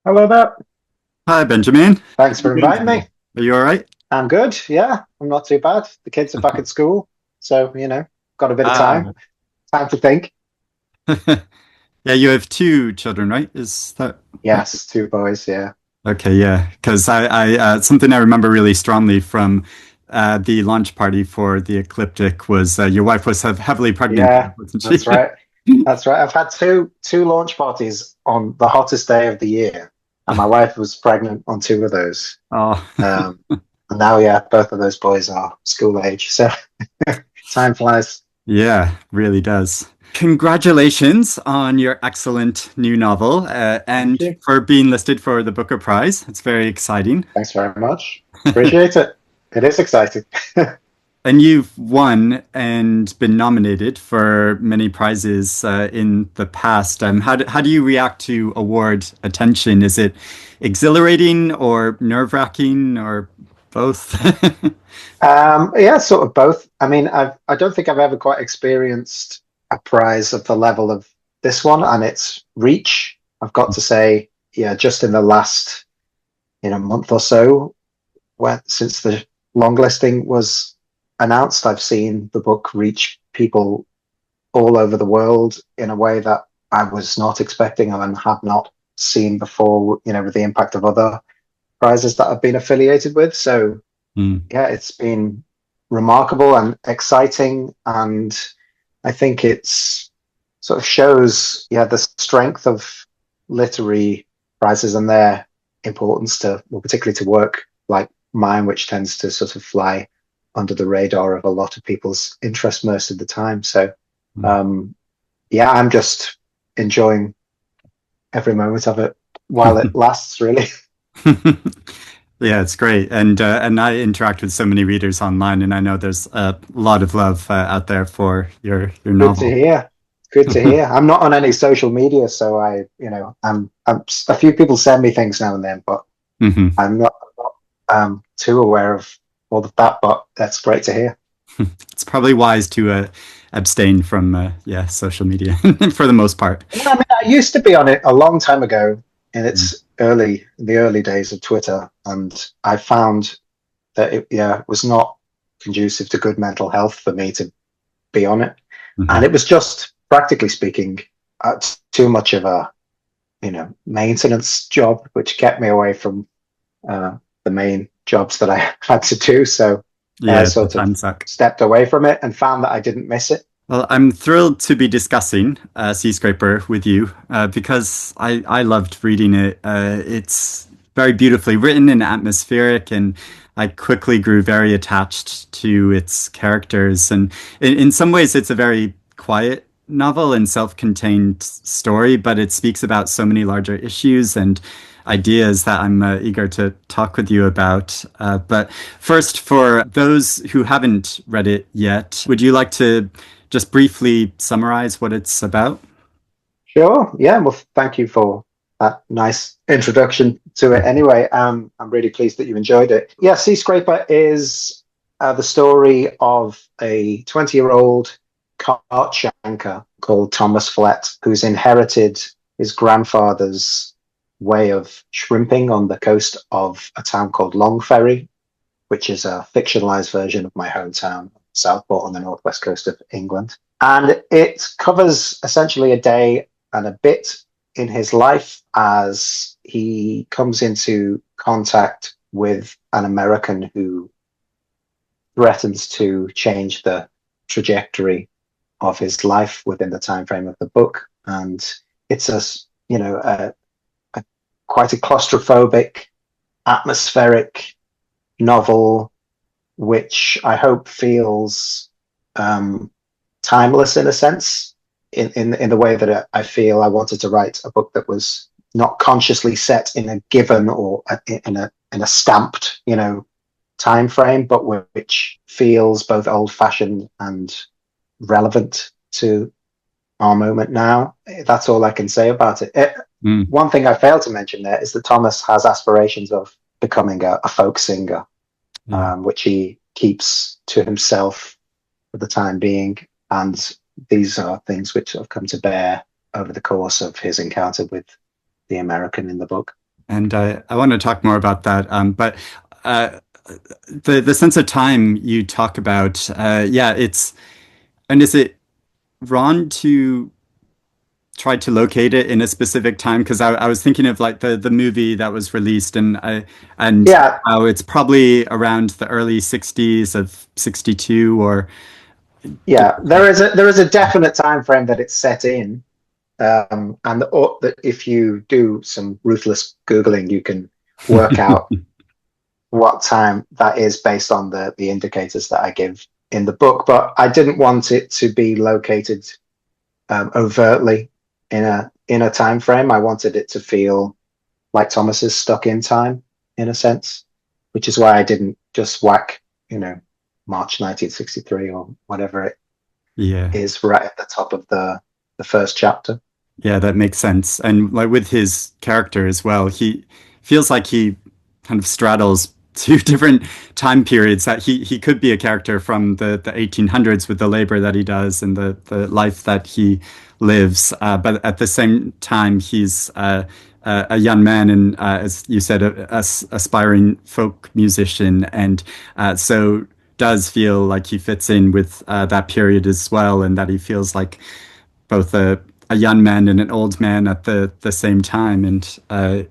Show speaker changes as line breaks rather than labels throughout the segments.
Hello there.
Hi, Benjamin. How
Thanks
are you
for
doing
inviting
today?
me.
Are you all right?
I'm good. Yeah, I'm not too bad. The kids are back at school, so got a bit of
Ah,
time to think.
yeah, you have two children, right? Is that right?
Yes, two boys. Yeah,
Okay, yeah. Because something I remember really strongly from the launch party for the Ecliptic was your wife was heavily pregnant,
yeah,
wasn't
that's
she?
right. That's right. I've had two launch parties on the hottest day of the year, and my wife was pregnant on two of those.
Oh,
Um, and now, yeah, both of those boys are school age, so time flies.
yeah, really does. Congratulations on your excellent new novel
Thank
and
you.
for being listed for the Booker Prize. It's very exciting.
Thanks very much. Appreciate it. It is exciting.
And you've won and been nominated for many prizes in the past. How do you react to award attention? Is it exhilarating or nerve-wracking or both?
Yeah, sort of both. I mean, I don't think I've ever quite experienced a prize of the level of this one and its reach. I've got to say, yeah, just in the last, month or so, since the long listing was announced, I've seen the book reach people all over the world in a way that I was not expecting and had not seen before, with the impact of other prizes that I've been affiliated with. So
Mm,
yeah, it's been remarkable and exciting, and I think it's sort of shows, yeah, the strength of literary prizes and their importance to, well, particularly to work like mine, which tends to sort of fly under the radar of a lot of people's interest most of the time. So,
mm.
um, yeah, I'm just enjoying every moment of it while it lasts, really.
Yeah, it's great. And I interact with so many readers online, and I know there's a lot of love out there for your
Good to
novel.
hear. Good to hear. I'm not on any social media, so I'm a few people send me things now and then, but
Mhm.
I'm not too aware of all of that. But that's great to hear.
It's probably wise to abstain from yeah, social media for the most part.
Yeah, I mean, I used to be on it a long time ago in the early days of Twitter, and I found that it was not conducive to good mental health for me to be on it, and
Mhm.
it was just practically speaking too much of a maintenance job, which kept me away from uh, the main jobs that I had to do. So I
Yeah, the
sort of
time suck.
stepped away from it and found that I didn't miss it.
Well, I'm thrilled to be discussing Seascraper with you because I loved reading it. It's very beautifully written and atmospheric, and I quickly grew very attached to its characters. And in some ways, it's a very quiet novel and self-contained story, but it speaks about so many larger issues and ideas that I'm eager to talk with you about. But first, for those who haven't read it yet, would you like to just briefly summarize what it's about?
Sure. Yeah. Well, thank you for that nice introduction to it. Anyway, I'm really pleased that you enjoyed it. Yeah, Seascraper is the story of a 20-year-old cart shanker called Thomas Flett, who's inherited his grandfather's way of shrimping on the coast of a town called Longferry, which is a fictionalized version of my hometown, Southport, on the northwest coast of England. And it covers essentially a day and a bit in his life as he comes into contact with an American who threatens to change the trajectory of his life within the time frame of the book. And it's a quite a claustrophobic, atmospheric novel which I hope feels um, timeless in a sense, in the way that I feel I wanted to write a book that was not consciously set in a given or in a stamped, time frame, but which feels both old fashioned and relevant to our moment now. That's all I can say about it.
Mm,
One thing I failed to mention there is that Thomas has aspirations of becoming a folk singer,
yeah.
which he keeps to himself for the time being. And these are things which have come to bear over the course of his encounter with the American in the book.
And I want to talk more about that. But uh, the sense of time you talk about, yeah, it's and is it wrong to try to locate it in a specific time? Because I was thinking of like the movie that was released, and
Yeah,
how it's probably around the early '60s of '62 or
yeah. There is a definite time frame that it's set in, and that if you do some ruthless googling, you can work out what time that is based on the indicators that I give in the book. But I didn't want it to be located overtly in a time frame. I wanted it to feel like Thomas is stuck in time in a sense, which is why I didn't just whack, March 1963 or whatever it
yeah.
is right at the top of the first chapter.
Yeah, that makes sense. And like with his character as well, he feels like he kind of straddles two different time periods. That he could be a character from the 1800s with the labor that he does and the life that he lives. But at the same time, he's a young man and, as you said, a aspiring folk musician. And so does feel like he fits in with that period as well, and that he feels like both a young man and an old man at the same time. And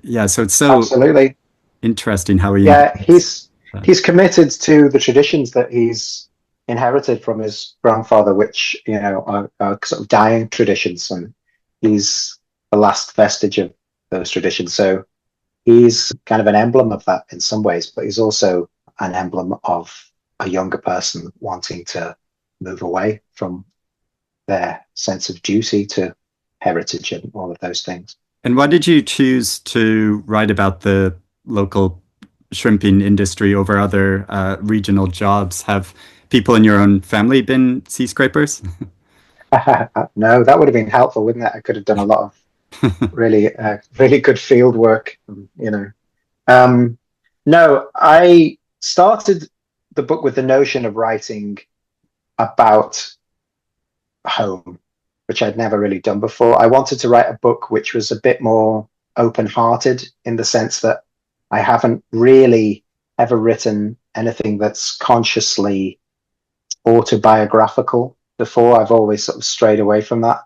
yeah, so it's so
Absolutely.
interesting how he
Yeah,
integrates that.
he's committed to the traditions that he's inherited from his grandfather, which are sort of dying traditions, and he's the last vestige of those traditions. So he's kind of an emblem of that in some ways, but he's also an emblem of a younger person wanting to move away from their sense of duty to heritage and all of those things.
And why did you choose to write about the local shrimping industry over other regional jobs? Have people in your own family been sea scrapers?
No, that would have been helpful, wouldn't it? I could have done a lot of really good field work, Um, no, I started the book with the notion of writing about home, which I'd never really done before. I wanted to write a book which was a bit more open-hearted in the sense that I haven't really ever written anything that's consciously autobiographical before. I've always sort of strayed away from that.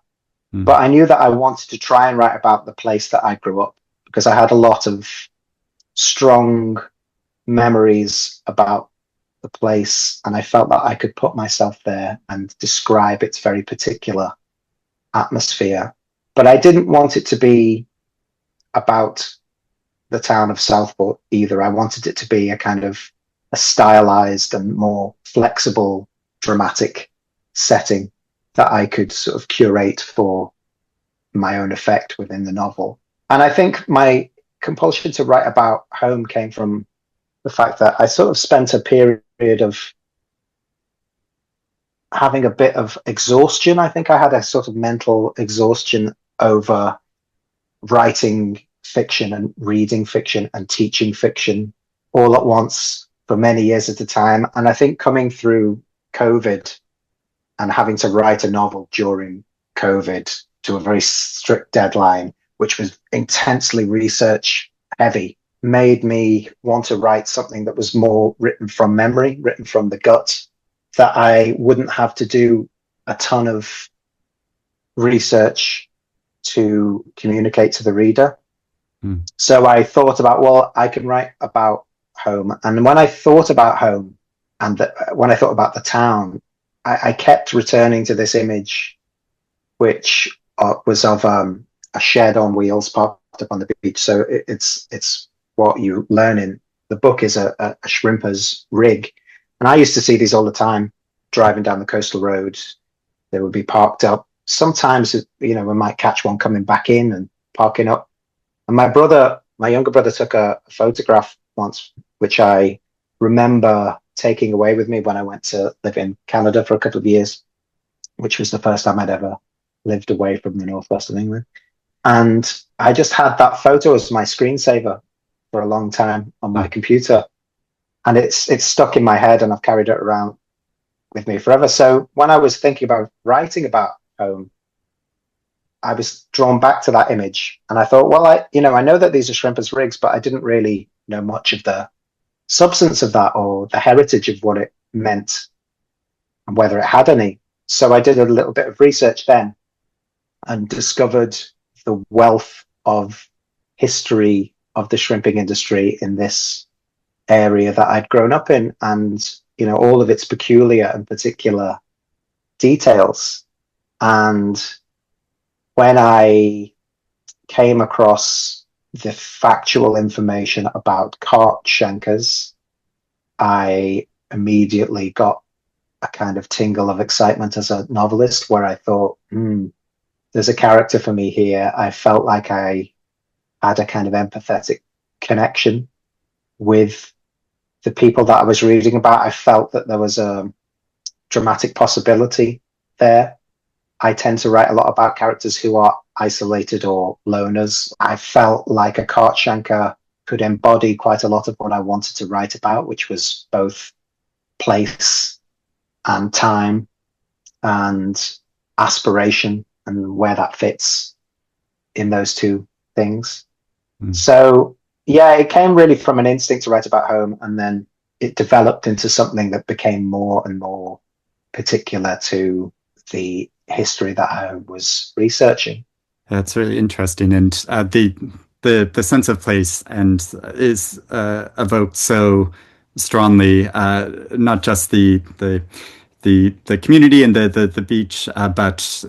Mm.
But I knew that I wanted to try and write about the place that I grew up because I had a lot of strong memories about the place, and I felt that I could put myself there and describe its very particular atmosphere. But I didn't want it to be about the town of Southport either. I wanted it to be a kind of a stylized and more flexible, dramatic setting that I could sort of curate for my own effect within the novel. And I think my compulsion to write about home came from the fact that I sort of spent a period of having a bit of exhaustion. I think I had a sort of mental exhaustion over writing fiction and reading fiction and teaching fiction all at once for many years at a time. And I think coming through COVID and having to write a novel during COVID to a very strict deadline, which was intensely research heavy, made me want to write something that was more written from memory, written from the gut, that I wouldn't have to do a ton of research to communicate to the reader.
Mm.
So I thought about, well, I can write about home. And when I thought about home and when I thought about the town, I kept returning to this image, which was of a shed on wheels parked up on the beach. So it's what you learn in the book is a shrimper's rig. And I used to see these all the time driving down the coastal roads. They would be parked up. Sometimes, we might catch one coming back in and parking up. And my younger brother took a photograph once, which I remember taking away with me when I went to live in Canada for a couple of years, which was the first time I'd ever lived away from the northwest of England. And I just had that photo as my screensaver for a long time on my computer. And it's stuck in my head, and I've carried it around with me forever. So when I was thinking about writing about home, I was drawn back to that image, and I thought, well, I know that these are shrimpers' rigs, but I didn't really know much of the substance of that or the heritage of what it meant and whether it had any. So I did a little bit of research then and discovered the wealth of history of the shrimping industry in this area that I'd grown up in, and all of its peculiar and particular details. And when I came across the factual information about cart shankers, I immediately got a kind of tingle of excitement as a novelist, where I thought, there's a character for me here. I felt like I had a kind of empathetic connection with the people that I was reading about. I felt that there was a dramatic possibility there. I tend to write a lot about characters who are isolated or loners. I felt like a cart shanker could embody quite a lot of what I wanted to write about, which was both place and time and aspiration, and where that fits in those two things. So yeah, it came really from an instinct to write about home, and then it developed into something that became more and more particular to the history that I was researching.
That's really interesting, and the sense of place and is evoked so strongly, not just the community and the beach, but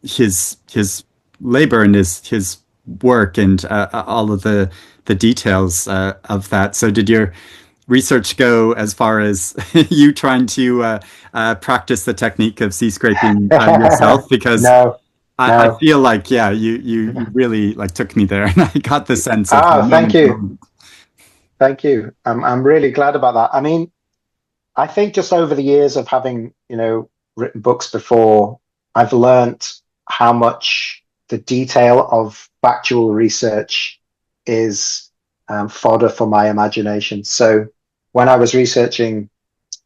his labor and his work and all of the details of that. So did your research go as far as you trying to practice the technique of sea scraping yourself? Because
No,
I
no.
feel like, yeah, you really like took me there, and I got the sense of the
Thank you.
moment.
Thank you. I'm really glad about that. I mean, I think just over the years of having, written books before, I've learned how much the detail of factual research is fodder for my imagination. So when I was researching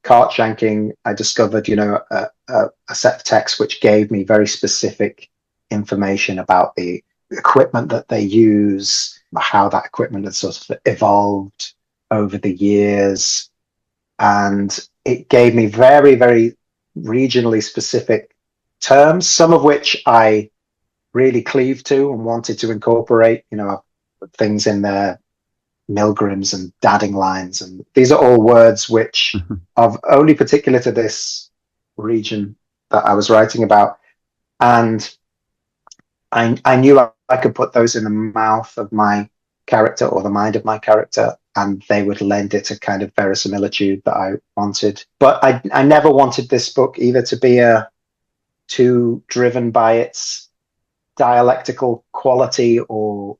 cart shanking, I discovered, a set of texts which gave me very specific information about the equipment that they use, how that equipment had sort of evolved over the years. And it gave me very, very regionally specific terms, some of which I really cleaved to and wanted to incorporate. I put things in there, milgrams and dadding lines, and these are all words which are only particular to this region that I was writing about. And I knew I could put those in the mouth of my character or the mind of my character, and they would lend it a kind of verisimilitude that I wanted. But I never wanted this book either to be too driven by its dialectical quality or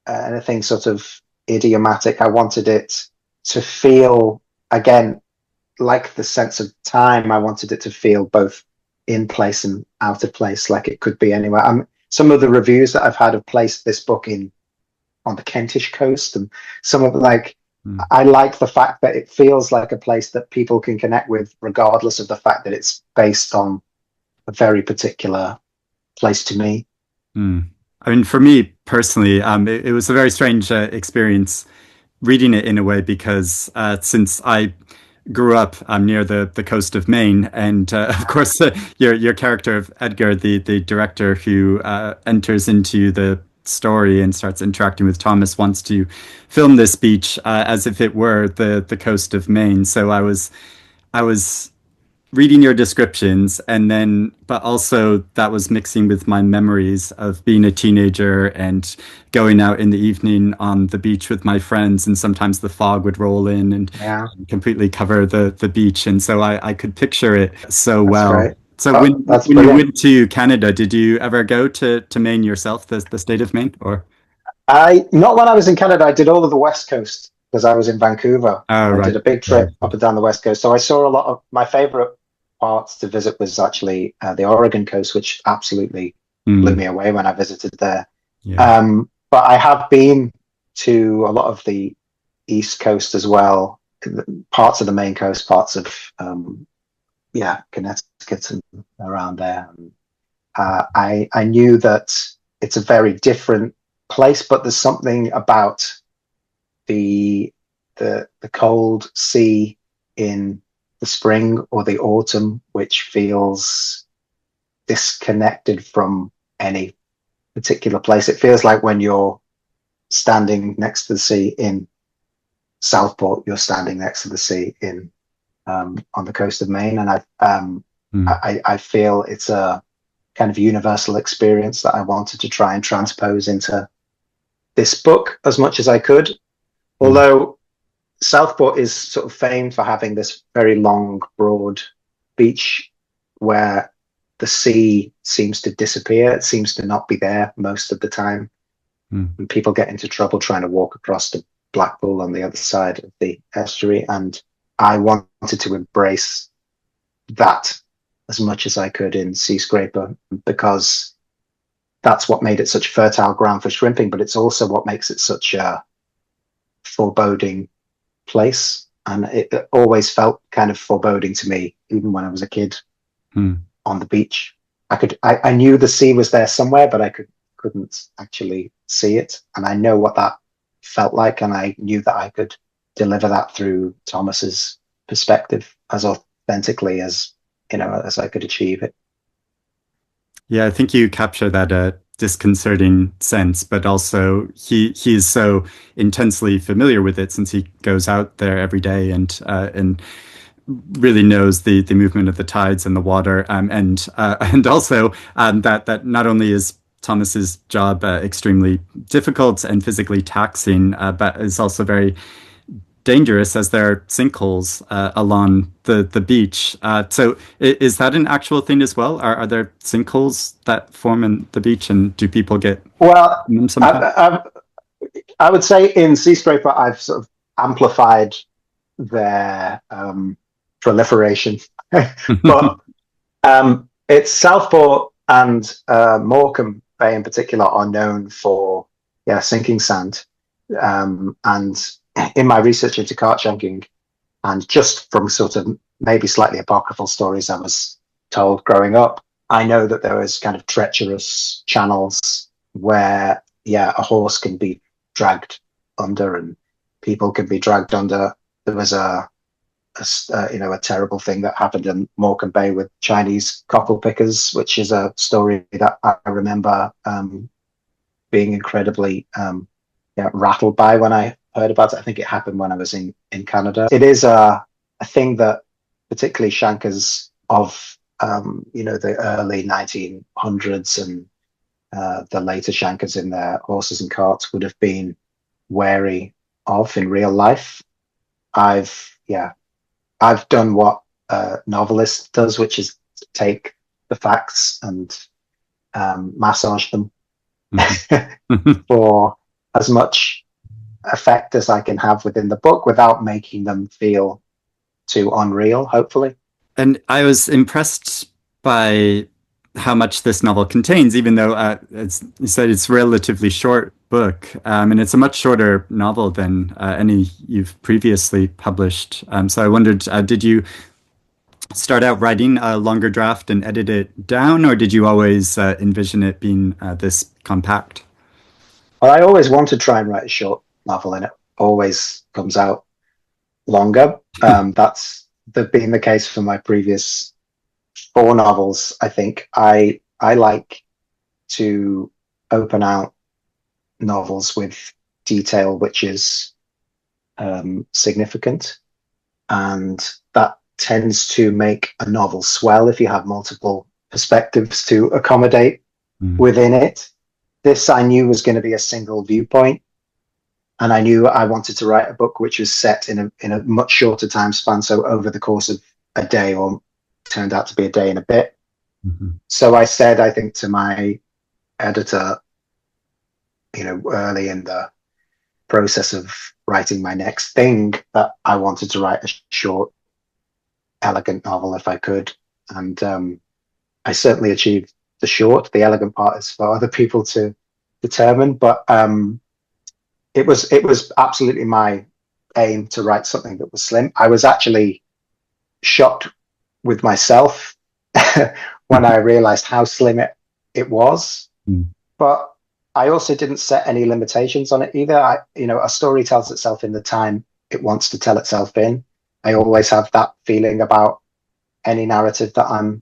anything sort of idiomatic. I wanted it to feel, again, like the sense of time. I wanted it to feel both in place and out of place, like it could be anywhere. Some of the reviews that I've had have placed this book on the Kentish coast, and some of I like the fact that it feels like a place that people can connect with, regardless of the fact that it's based on a very particular place to me.
I mean, for me personally, it was a very strange experience reading it in a way, because since I grew up near the coast of Maine, and of course your character of Edgar, the director who enters into the story and starts interacting with Thomas, wants to film this beach as if it were the coast of Maine. So I was reading your descriptions, and then but also that was mixing with my memories of being a teenager and going out in the evening on the beach with my friends, and sometimes the fog would roll in and completely cover the beach, and so I could picture it so well.
Great.
So when you went to Canada, did you ever go to Maine yourself, the state of Maine, or?
Not when I was in Canada. I did all of the West Coast because I was in Vancouver.
Oh,
I
right.
did a big trip up and down the West Coast. So I saw a lot of my favorite parts to visit was actually the Oregon coast, which absolutely blew me away when I visited there. Yeah. But I have been to a lot of the East Coast as well, parts of the Maine coast, parts of Connecticut and around there. I knew that it's a very different place, but there's something about the cold sea in the spring or the autumn which feels disconnected from any particular place. It feels like when you're standing next to the sea in Southport, you're standing next to the sea in on the coast of Maine, and I feel it's a kind of universal experience that I wanted to try and transpose into this book as much as I could. Although Southport is sort of famed for having this very long, broad beach where the sea seems to disappear. It seems to not be there most of the time. And people get into trouble trying to walk across to Blackpool on the other side of the estuary. And I wanted to embrace that as much as I could in Seascraper, because that's what made it such fertile ground for shrimping, but it's also what makes it such a foreboding place. And it always felt kind of foreboding to me, even when I was a kid on the beach. I knew the sea was there somewhere, but I couldn't actually see it. And I know what that felt like, and I knew that I could deliver that through Thomas's perspective as authentically as as I could achieve it.
Yeah, I think you capture that disconcerting sense, but also he is so intensely familiar with it since he goes out there every day and really knows the movement of the tides and the water, and also that not only is Thomas's job extremely difficult and physically taxing, but is also very dangerous, as there are sinkholes along the beach. So is that an actual thing as well? Are there sinkholes that form in the beach, and do people get them sometimes?
I would say in Seascraper, I've sort of amplified their proliferation, but it's Southport and Morecambe Bay in particular are known for sinking sand, and in my research into cart shanking, and just from sort of maybe slightly apocryphal stories I was told growing up, I know that there is kind of treacherous channels where a horse can be dragged under and people can be dragged under. There was a terrible thing that happened in Morecambe Bay with Chinese cockle pickers, which is a story that I remember being incredibly rattled by when I heard about it. I think it happened when I was in Canada. It is a thing that particularly shankers of the early 1900s and the later shankers in their horses and carts would have been wary of in real life. I've done what a novelist does, which is take the facts and massage them for as much effect as I can have within the book without making them feel too unreal, hopefully.
And I was impressed by how much this novel contains, even though, as you said, it's a relatively short book, and it's a much shorter novel than any you've previously published. So I wondered, did you start out writing a longer draft and edit it down, or did you always envision it being this compact?
Well, I always want to try and write a short novel, and it always comes out longer. That's been the case for my previous 4 novels. I think I like to open out novels with detail which is significant, and that tends to make a novel swell if you have multiple perspectives to accommodate within it. This I knew was going to be a single viewpoint, and I knew I wanted to write a book which was set in a much shorter time span, so over the course of a day, or turned out to be a day and a bit. So I said, I think, to my editor, early in the process of writing my next thing, that I wanted to write a short, elegant novel if I could. And I certainly achieved the short. The elegant part is for other people to determine, but it was absolutely my aim to write something that was slim. I was actually shocked with myself when I realized how slim it it was.
Mm.
But I also didn't set any limitations on it either. A story tells itself in the time it wants to tell itself in. I always have that feeling about any narrative that I'm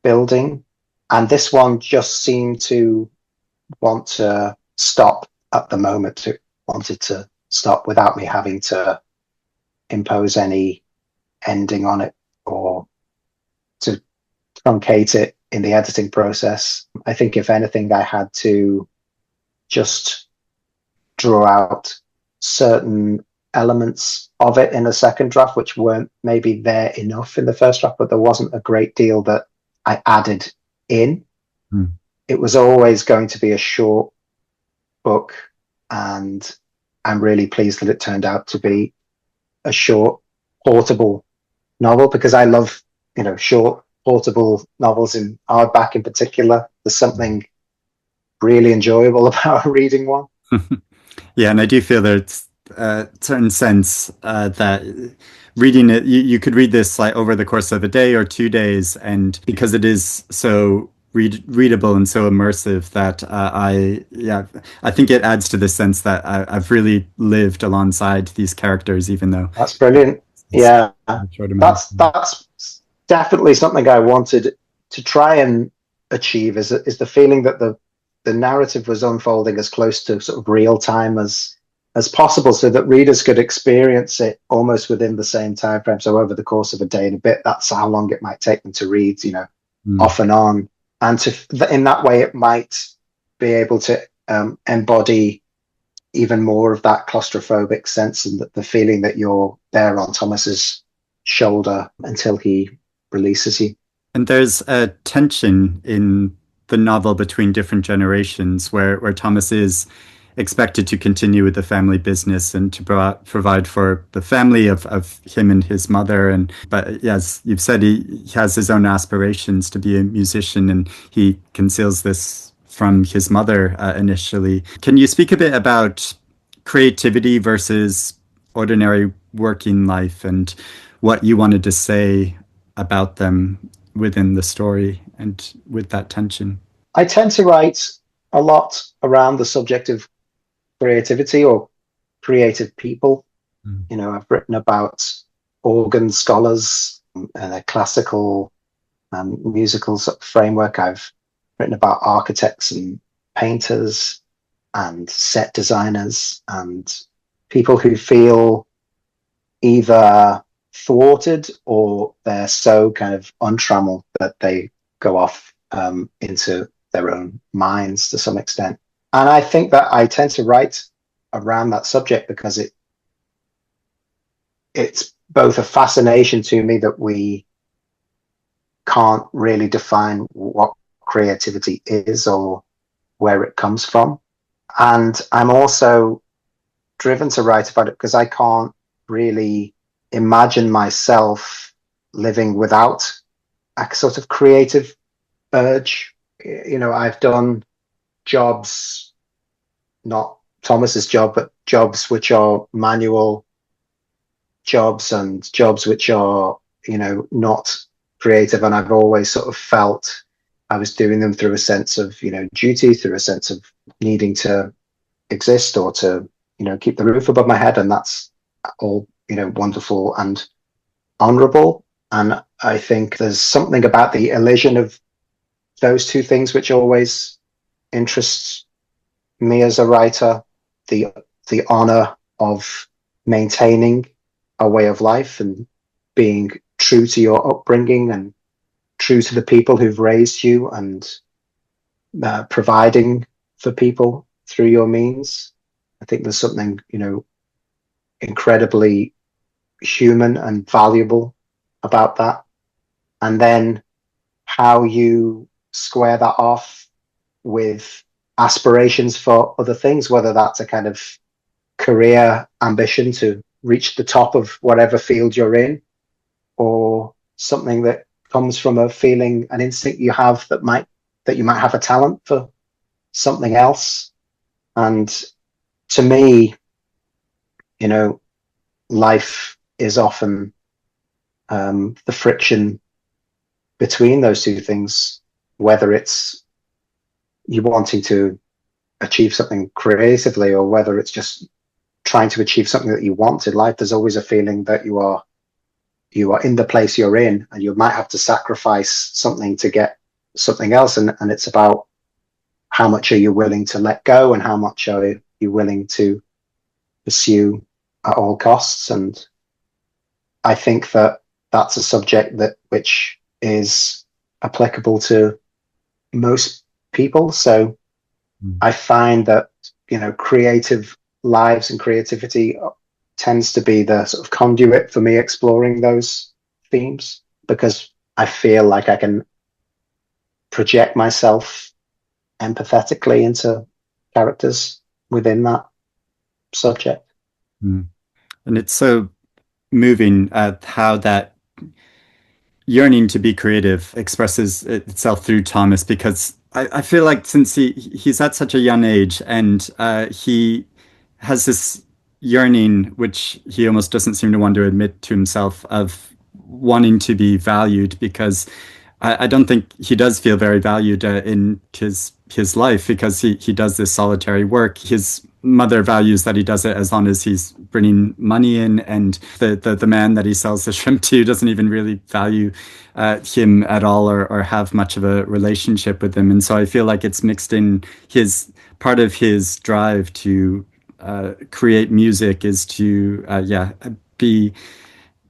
building. And this one just seemed to want to stop at the moment. It wanted to stop without me having to impose any ending on it or to truncate it in the editing process. I think if anything, I had to just draw out certain elements of it in the second draft, which weren't maybe there enough in the first draft, but there wasn't a great deal that I added in.
Mm.
It was always going to be a short book, and I'm really pleased that it turned out to be a short, portable novel, because I love, short, portable novels in hardback in particular. There's something really enjoyable about reading one.
Yeah, and I do feel there's a certain sense that reading it, you could read this like over the course of a day or 2 days, and because it is so readable and so immersive that I think it adds to the sense that I've really lived alongside these characters, even though
That's brilliant.
it's
Yeah,
a short amount of time.
that's definitely something I wanted to try and achieve. Is the feeling that the narrative was unfolding as close to sort of real time as possible, so that readers could experience it almost within the same time frame. So over the course of a day and a bit, that's how long it might take them to read,
Mm.
off and on. And in that way, it might be able to embody even more of that claustrophobic sense, and the feeling that you're there on Thomas's shoulder until he releases you.
And there's a tension in the novel between different generations where Thomas is expected to continue with the family business and to provide for the family of him and his mother. But as you've said, he has his own aspirations to be a musician, and he conceals this from his mother initially. Can you speak a bit about creativity versus ordinary working life and what you wanted to say about them within the story and with that tension?
I tend to write a lot around the subject of creativity or creative people.
Mm.
I've written about organ scholars and a classical musical sort of framework. I've written about architects and painters and set designers and people who feel either thwarted or they're so kind of untrammeled that they go off into their own minds to some extent. And I think that I tend to write around that subject because it's both a fascination to me that we can't really define what creativity is or where it comes from. And I'm also driven to write about it because I can't really imagine myself living without a sort of creative urge. I've done jobs, not Thomas's job, but jobs which are manual jobs and jobs which are, not creative. And I've always sort of felt I was doing them through a sense of, duty, through a sense of needing to exist or to, keep the roof above my head. And that's all, wonderful and honorable. And I think there's something about the elision of those two things which always interests me as a writer. The honor of maintaining a way of life and being true to your upbringing and true to the people who've raised you and providing for people through your means. I think there's something, incredibly human and valuable about that. And then how you square that off with aspirations for other things, whether that's a kind of career ambition to reach the top of whatever field you're in, or something that comes from a feeling, an instinct you have that you might have a talent for something else. And to me, life is often the friction between those two things, whether it's you wanting to achieve something creatively, or whether it's just trying to achieve something that you want in life, there's always a feeling that you are in the place you're in, and you might have to sacrifice something to get something else. And it's about how much are you willing to let go, and how much are you willing to pursue at all costs. And I think that that's a subject that which is applicable to most people. So I find that, creative lives and creativity tends to be the sort of conduit for me exploring those themes, because I feel like I can project myself empathetically into characters within that subject.
Mm. And it's so moving how that yearning to be creative expresses itself through Thomas, because I feel like since he's at such a young age, and he has this yearning, which he almost doesn't seem to want to admit to himself, of wanting to be valued, because I don't think he does feel very valued in his life, because he does this solitary work. His mother values that he does it as long as he's bringing money in, and the man that he sells the shrimp to doesn't even really value him at all, or have much of a relationship with him. And so I feel like it's mixed in. His part of his drive to create music is to be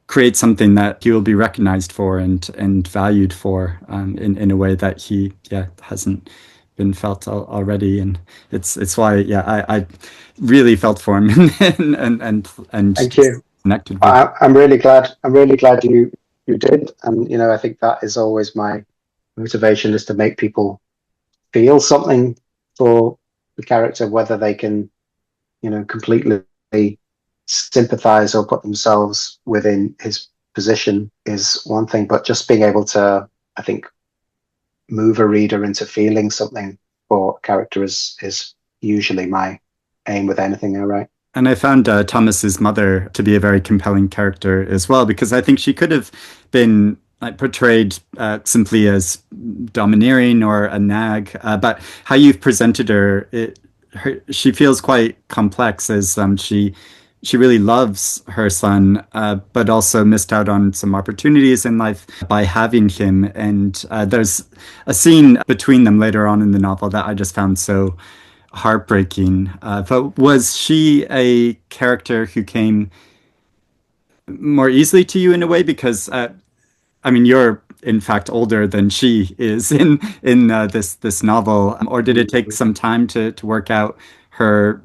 create something that he will be recognized for and valued for, in a way that he hasn't been felt already. And it's why I really felt for him and
Thank you.
connected with.
I'm really glad. I'm really glad you did. And I think that is always my motivation, is to make people feel something for the character, whether they can, completely sympathize or put themselves within his position is one thing, but just being able to, I think, move a reader into feeling something for a character is usually my aim with anything I write.
And I found Thomas's mother to be a very compelling character as well, because I think she could have been like portrayed simply as domineering or a nag, but how you've presented her, she feels quite complex, as she really loves her son, but also missed out on some opportunities in life by having him. And there's a scene between them later on in the novel that I just found so heartbreaking. But was she a character who came more easily to you in a way? Because I mean, you're in fact older than she is in this novel, or did it take some time to work out her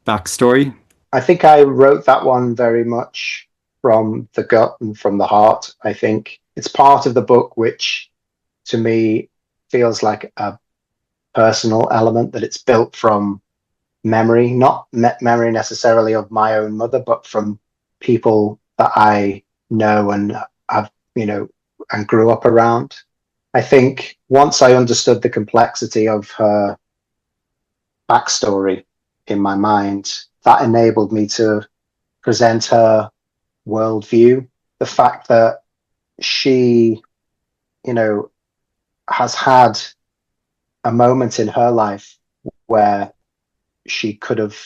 backstory?
I think I wrote that one very much from the gut and from the heart. I think it's part of the book which, to me, feels like a personal element, that it's built from memory, not memory necessarily of my own mother, but from people that I know and have, and grew up around. I think once I understood the complexity of her backstory in my mind, that enabled me to present her worldview. The fact that she, has had a moment in her life where she could have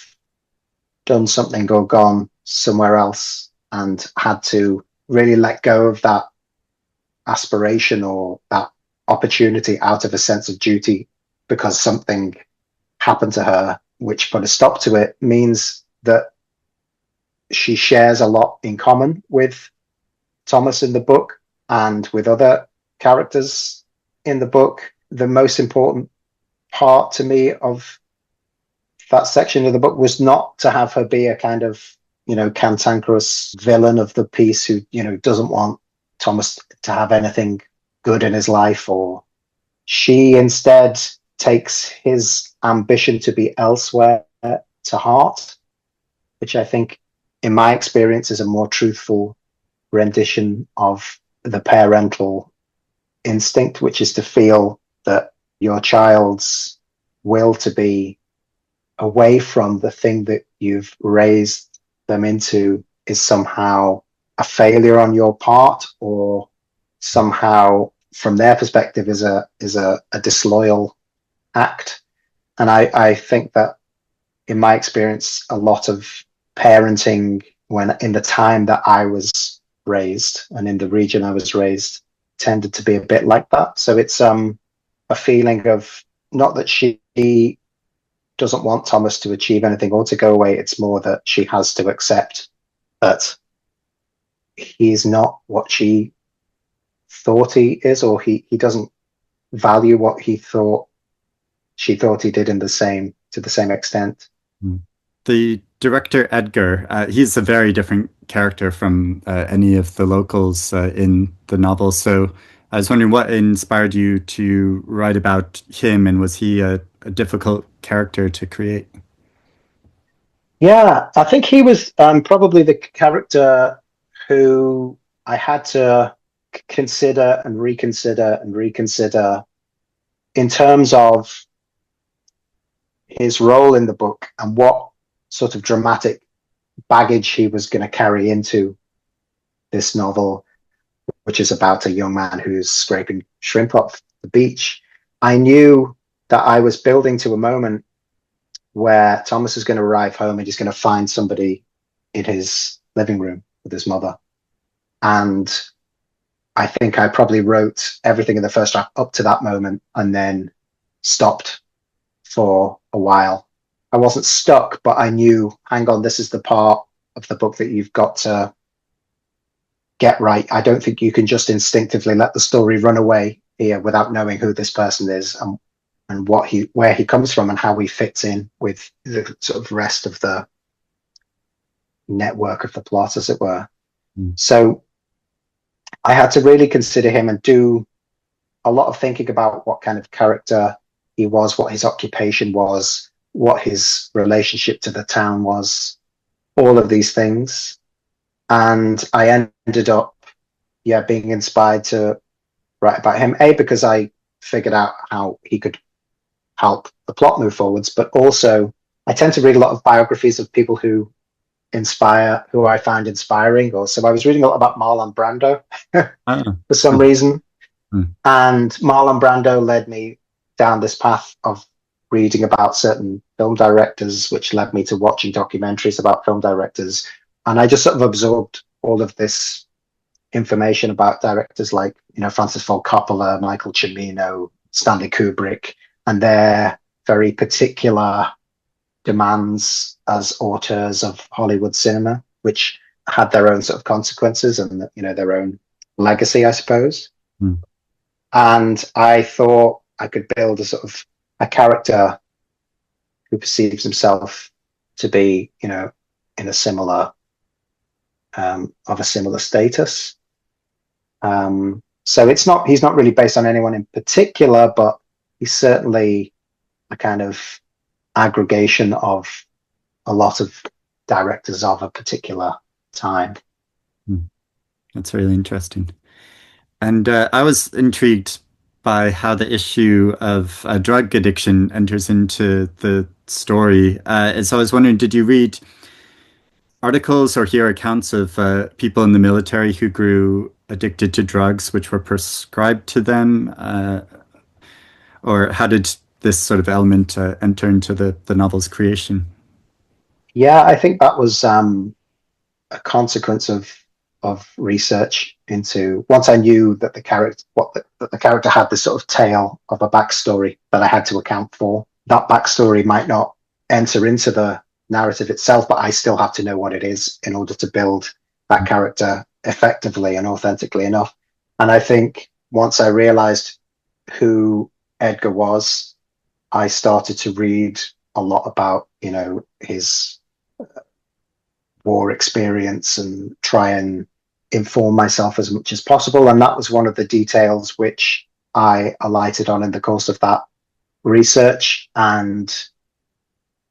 done something or gone somewhere else, and had to really let go of that aspiration or that opportunity out of a sense of duty, because something happened to her which put a stop to it, means that she shares a lot in common with Thomas in the book and with other characters in the book. The most important part to me of that section of the book was not to have her be a kind of, cantankerous villain of the piece who, doesn't want Thomas to have anything good in his life, or she instead takes his ambition to be elsewhere to heart, which I think, in my experience, is a more truthful rendition of the parental instinct, which is to feel that your child's will to be away from the thing that you've raised them into is somehow a failure on your part, or somehow from their perspective is a disloyal act. And I think that in my experience, a lot of parenting when in the time that I was raised and in the region I was raised tended to be a bit like that. So it's a feeling of not that she doesn't want Thomas to achieve anything or to go away. It's more that she has to accept that he's not what she thought he is, or he doesn't value what she thought he did to the same extent.
The director Edgar, he's a very different character from any of the locals in the novel. So I was wondering what inspired you to write about him, and was he a difficult character to create?
Yeah, I think he was probably the character who I had to consider and reconsider and reconsider in terms of his role in the book and what sort of dramatic baggage he was going to carry into this novel, which is about a young man who's scraping shrimp off the beach. I knew that I was building to a moment where Thomas is going to arrive home and he's going to find somebody in his living room with his mother. And I think I probably wrote everything in the first draft up to that moment and then stopped for a while. I wasn't stuck, but I knew, hang on, this is the part of the book that you've got to get right. I don't think you can just instinctively let the story run away here without knowing who this person is and where he comes from and how he fits in with the sort of rest of the network of the plot, as it were. So I had to really consider him and do a lot of thinking about what kind of character he was, what his occupation was, what his relationship to the town was, all of these things. And I ended up, being inspired to write about him, because I figured out how he could help the plot move forwards, but also I tend to read a lot of biographies of people who I find inspiring. So I was reading a lot about Marlon Brando for some reason. And Marlon Brando led me down this path of reading about certain film directors, which led me to watching documentaries about film directors. And I just sort of absorbed all of this information about directors like, Francis Ford Coppola, Michael Cimino, Stanley Kubrick, and their very particular demands as auteurs of Hollywood cinema, which had their own sort of consequences and, their own legacy, I suppose. And I thought I could build a character who perceives himself to be, in a similar, of a similar status. So he's not really based on anyone in particular, but he's certainly a kind of aggregation of a lot of directors of a particular time.
That's really interesting. And I was intrigued by how the issue of drug addiction enters into the story. And so I was wondering, did you read articles or hear accounts of people in the military who grew addicted to drugs which were prescribed to them? Or how did this sort of element enter into the novel's creation?
Yeah, I think that was a consequence of research into, once I knew that the character had this sort of tale of a backstory that I had to account for. That backstory might not enter into the narrative itself, but I still have to know what it is in order to build that character effectively and authentically enough. And I think once I realized who Edgar was, I started to read a lot about, his war experience and try and inform myself as much as possible. And that was one of the details which I alighted on in the course of that research. And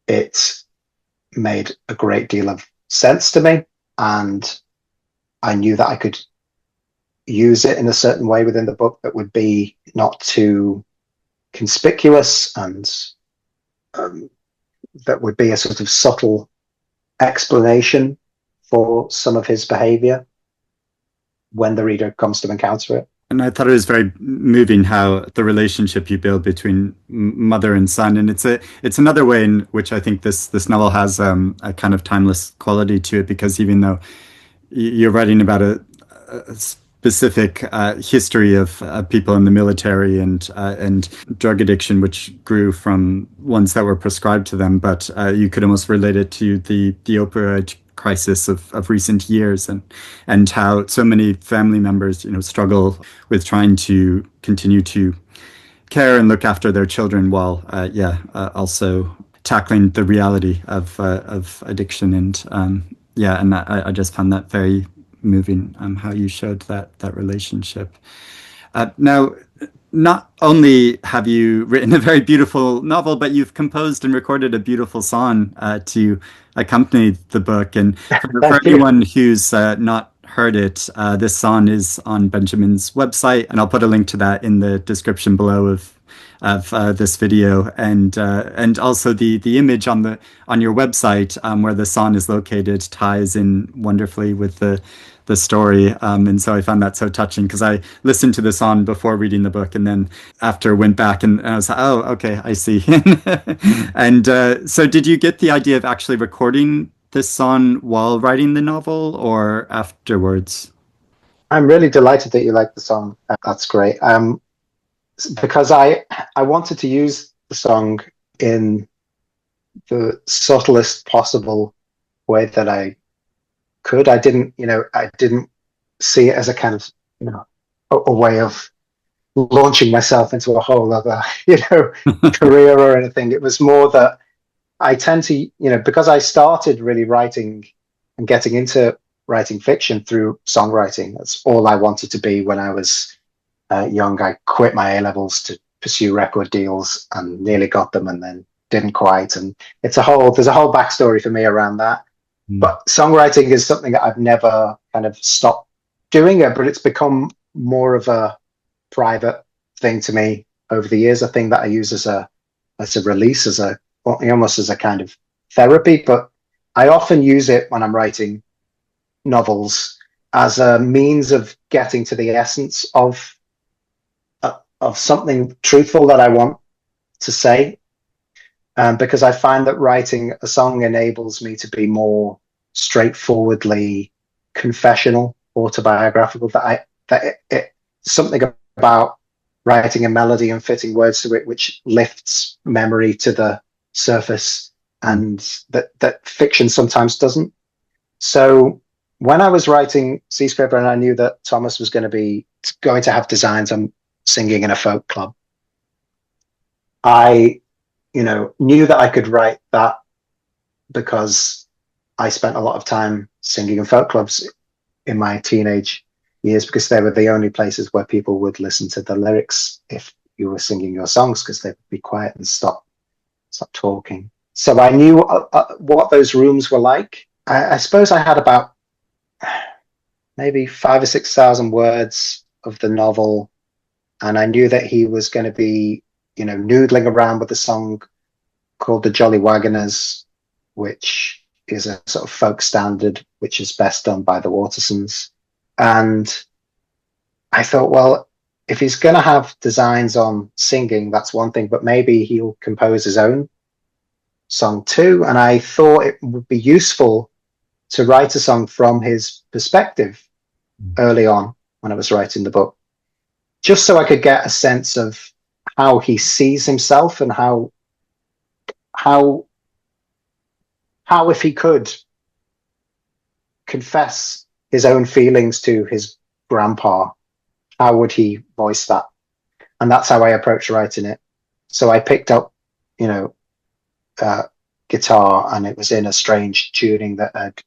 it made a great deal of sense to me. And I knew that I could use it in a certain way within the book that would be not too conspicuous and that would be a sort of subtle explanation for some of his behavior when the reader comes to encounter it.
And I thought it was very moving how the relationship you build between mother and son, and it's another way in which I think this novel has a kind of timeless quality to it, because even though you're writing about a specific history of people in the military and drug addiction, which grew from ones that were prescribed to them, but you could almost relate it to the opioid crisis of recent years, and how so many family members, struggle with trying to continue to care and look after their children while also tackling the reality of addiction. And and I just found that very moving, how you showed that relationship. Now, not only have you written a very beautiful novel, but you've composed and recorded a beautiful song to accompany the book. And for anyone who's not heard it, this song is on Benjamin's website, and I'll put a link to that in the description below of this video, and also the image on your website where the song is located ties in wonderfully with the story, and so I found that so touching, because I listened to the song before reading the book, and then after went back and I was like, oh, okay, I see. And so did you get the idea of actually recording this song while writing the novel or afterwards?
I'm really delighted that you like the song. That's great. Because I wanted to use the song in the subtlest possible way that I could. I didn't see it as a kind of, a way of launching myself into a whole other, career or anything. It was more that I tend to, because I started really writing and getting into writing fiction through songwriting. That's all I wanted to be when I was young. I quit my A-levels to pursue record deals and nearly got them and then didn't quite. And there's a whole backstory for me around that. But songwriting is something that I've never kind of stopped doing it, but it's become more of a private thing to me over the years, a thing that I use as a release, almost as a kind of therapy. But I often use it when I'm writing novels as a means of getting to the essence of something truthful that I want to say. Because I find that writing a song enables me to be more straightforwardly confessional, autobiographical. Something about writing a melody and fitting words to it which lifts memory to the surface, and that fiction sometimes doesn't. So when I was writing Seascraper and I knew that Thomas was going to have designs on singing in a folk club, I knew that I could write that because I spent a lot of time singing in folk clubs in my teenage years, because they were the only places where people would listen to the lyrics if you were singing your songs, because they would be quiet and stop talking. So I knew what those rooms were like. I suppose I had about maybe 5,000 or 6,000 words of the novel, and I knew that he was going to be noodling around with a song called The Jolly Wagoners, which is a sort of folk standard, which is best done by the Watersons. And I thought, well, if he's going to have designs on singing, that's one thing, but maybe he'll compose his own song too. And I thought it would be useful to write a song from his perspective early on when I was writing the book, just so I could get a sense of how he sees himself, and how if he could confess his own feelings to his grandpa, how would he voice that? And that's how I approached writing it. So I picked up, guitar, and it was in a strange tuning that I'd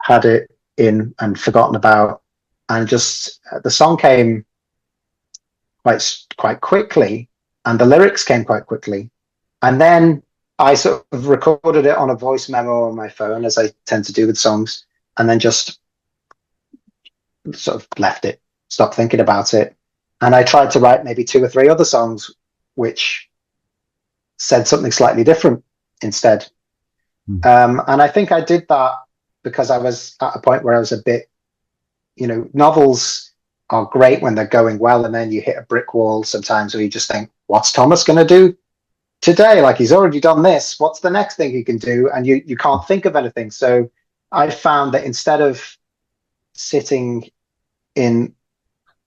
had it in and forgotten about, and just the song came quite quickly, and the lyrics came quite quickly. And then I sort of recorded it on a voice memo on my phone, as I tend to do with songs, and then just sort of left it, stopped thinking about it. And I tried to write maybe 2 or 3 other songs which said something slightly different instead. And I think I did that because I was at a point where I was a bit, novels are great when they're going well, and then you hit a brick wall sometimes where you just think, what's Thomas going to do today? Like, he's already done this. What's the next thing he can do? And you can't think of anything. So I found that instead of sitting in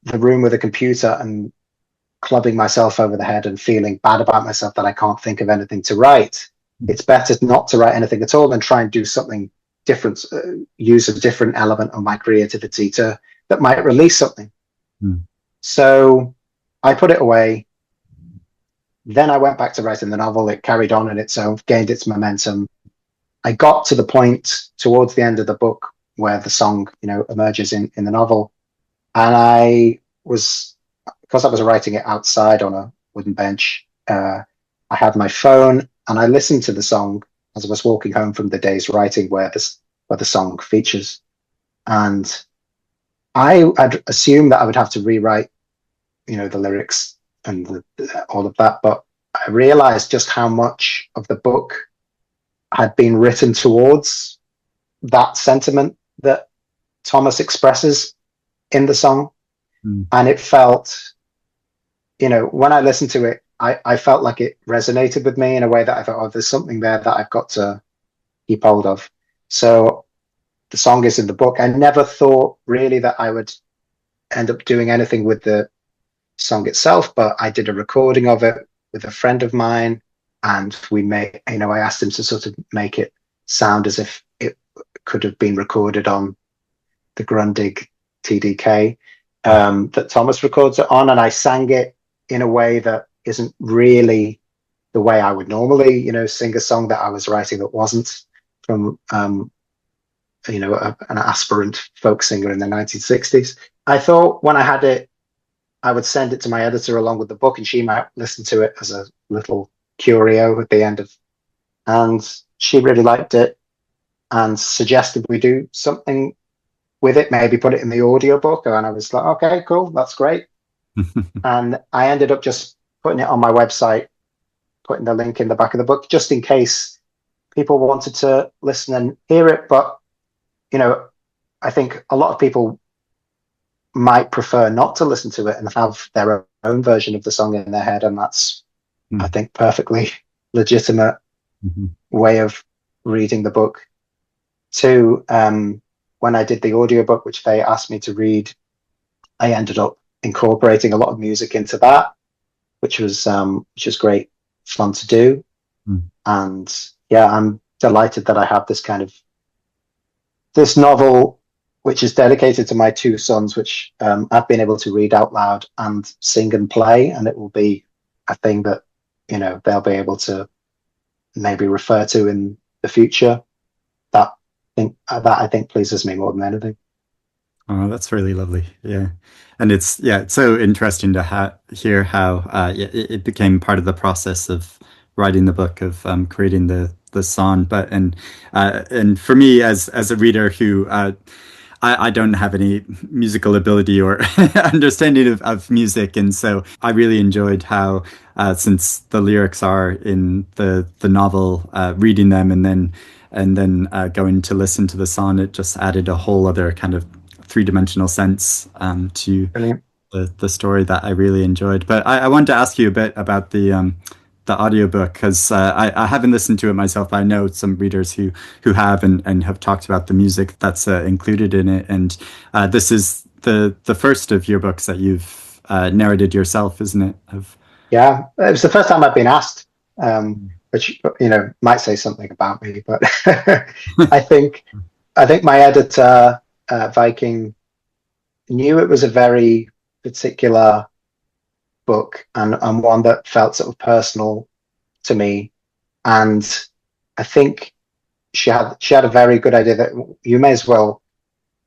the room with a computer and clubbing myself over the head and feeling bad about myself that I can't think of anything to write, it's better not to write anything at all and try and do something different, use a different element of my creativity that might release something. So I put it away. Then I went back to writing the novel. It carried on in its own, gained its momentum. I got to the point towards the end of the book where the song, emerges in the novel. And because I was writing it outside on a wooden bench, I had my phone and I listened to the song as I was walking home from the day's writing where the song features. And I'd assumed that I would have to rewrite, the lyrics and all of that. But I realized just how much of the book had been written towards that sentiment that Thomas expresses in the song. And it felt, when I listened to it, I felt like it resonated with me in a way that I thought, oh, there's something there that I've got to keep hold of. So the song is in the book. I never thought really that I would end up doing anything with the song itself, but I did a recording of it with a friend of mine, and I asked him to sort of make it sound as if it could have been recorded on the Grundig TDK that Thomas records it on, and I sang it in a way that isn't really the way I would normally, sing a song that I was writing that wasn't from, an aspirant folk singer in the 1960s. I thought when I had it, I would send it to my editor along with the book, and she might listen to it as a little curio at the end of, and she really liked it and suggested we do something with it, maybe put it in the audiobook. And I was like, okay, cool, that's great. And I ended up just putting it on my website, putting the link in the back of the book, just in case people wanted to listen and hear it. But, I think a lot of people might prefer not to listen to it and have their own version of the song in their head. And that's, I think, perfectly legitimate way of reading the book. Too, when I did the audiobook, which they asked me to read, I ended up incorporating a lot of music into that, which was great fun to do. And yeah, I'm delighted that I have this novel, which is dedicated to my two sons, which I've been able to read out loud and sing and play, and it will be a thing that they'll be able to maybe refer to in the future. That I think pleases me more than anything.
Oh, that's really lovely. Yeah. And it's so interesting to hear how it became part of the process of writing the book, of creating the song. And for me as a reader who I don't have any musical ability or understanding of music, and so I really enjoyed how since the lyrics are in the novel, reading them and then going to listen to the song, it just added a whole other kind of three-dimensional sense to
Brilliant.
the story that I really enjoyed. But I wanted to ask you a bit about the audiobook, because I haven't listened to it myself, but I know some readers who have and have talked about the music that's included in it. And this is the first of your books that you've narrated yourself, isn't it?
Yeah, it was the first time I've been asked, which might say something about me, but I think my editor, Viking, knew it was a very particular book and one that felt sort of personal to me, and I think she had a very good idea that you may as well